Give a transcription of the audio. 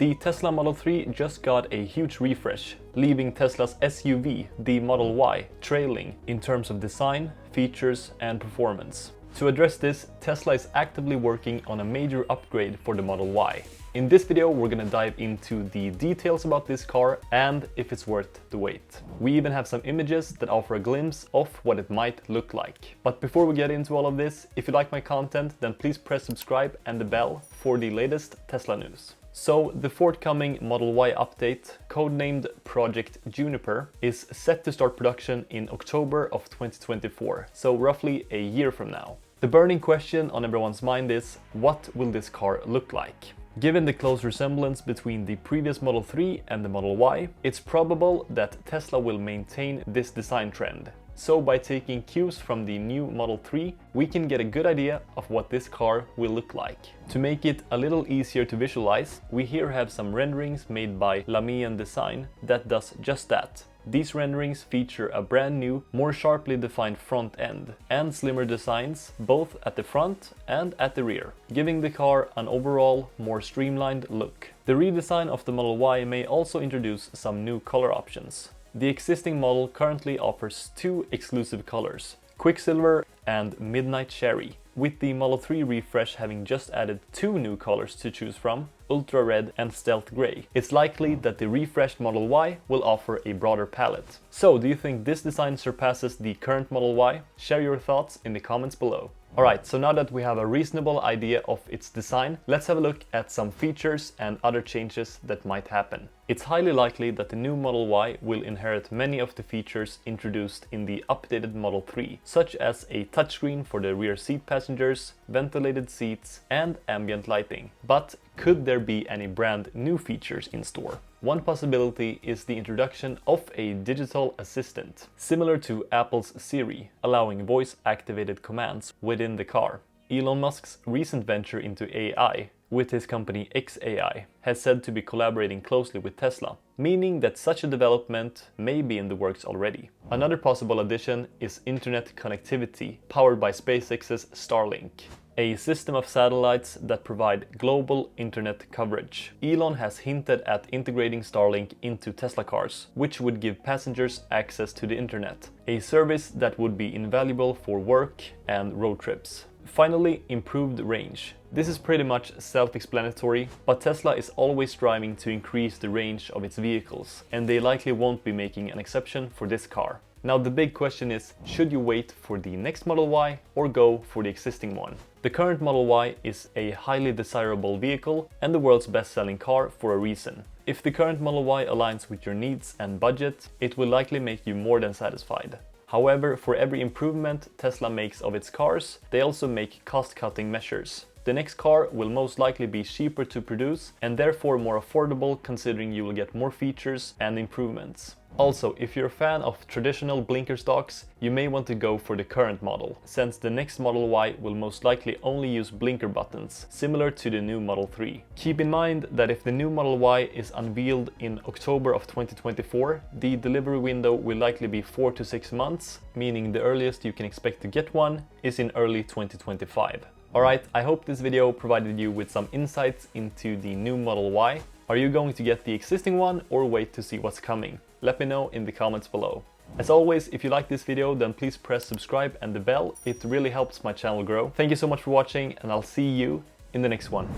The Tesla Model 3 just got a huge refresh, leaving Tesla's SUV, the Model Y, trailing in terms of design, features and performance. To address this, Tesla is actively working on a major upgrade for the Model Y. In this video, we're gonna dive into the details about this car and if it's worth the wait. We even have some images that offer a glimpse of what it might look like. But before we get into all of this, if you like my content, then please press subscribe and the bell for the latest Tesla news. So the forthcoming Model Y update, codenamed Project Juniper, is set to start production in October of 2024, so roughly a year from now. The burning question on everyone's mind is, what will this car look like? Given the close resemblance between the previous Model 3 and the Model Y, it's probable that Tesla will maintain this design trend. So by taking cues from the new Model 3, we can get a good idea of what this car will look like. To make it a little easier to visualize, we here have some renderings made by Lamian Design that does just that. These renderings feature a brand new, more sharply defined front end and slimmer designs both at the front and at the rear, giving the car an overall more streamlined look. The redesign of the Model Y may also introduce some new color options. The existing model currently offers two exclusive colors, Quicksilver and Midnight Cherry, with the Model 3 refresh having just added two new colors to choose from, Ultra Red and Stealth Grey. It's likely that the refreshed Model Y will offer a broader palette. So, do you think this design surpasses the current Model Y? Share your thoughts in the comments below. Alright, so now that we have a reasonable idea of its design, let's have a look at some features and other changes that might happen. It's highly likely that the new Model Y will inherit many of the features introduced in the updated Model 3, such as a touchscreen for the rear seat passengers, ventilated seats, and ambient lighting. But could there be any brand new features in store? One possibility is the introduction of a digital assistant, similar to Apple's Siri, allowing voice-activated commands within the car. Elon Musk's recent venture into AI, with his company x.ai, has said to be collaborating closely with Tesla, meaning that such a development may be in the works already. Another possible addition is internet connectivity, powered by SpaceX's Starlink, a system of satellites that provide global internet coverage. Elon has hinted at integrating Starlink into Tesla cars, which would give passengers access to the internet, a service that would be invaluable for work and road trips. Finally, improved range. This is pretty much self-explanatory, but Tesla is always striving to increase the range of its vehicles, and they likely won't be making an exception for this car. Now the big question is, should you wait for the next Model Y or go for the existing one? The current Model Y is a highly desirable vehicle and the world's best-selling car for a reason. If the current Model Y aligns with your needs and budget, it will likely make you more than satisfied. However, for every improvement Tesla makes of its cars, they also make cost-cutting measures. The next car will most likely be cheaper to produce and therefore more affordable, considering you will get more features and improvements. Also, if you're a fan of traditional blinker stocks, you may want to go for the current model, since the next Model Y will most likely only use blinker buttons, similar to the new Model 3. Keep in mind that if the new Model Y is unveiled in October of 2024, the delivery window will likely be 4 to 6 months, meaning the earliest you can expect to get one is in early 2025. Alright, I hope this video provided you with some insights into the new Model Y. Are you going to get the existing one or wait to see what's coming? Let me know in the comments below. As always, if you like this video, then please press subscribe and the bell. It really helps my channel grow. Thank you so much for watching, and I'll see you in the next one.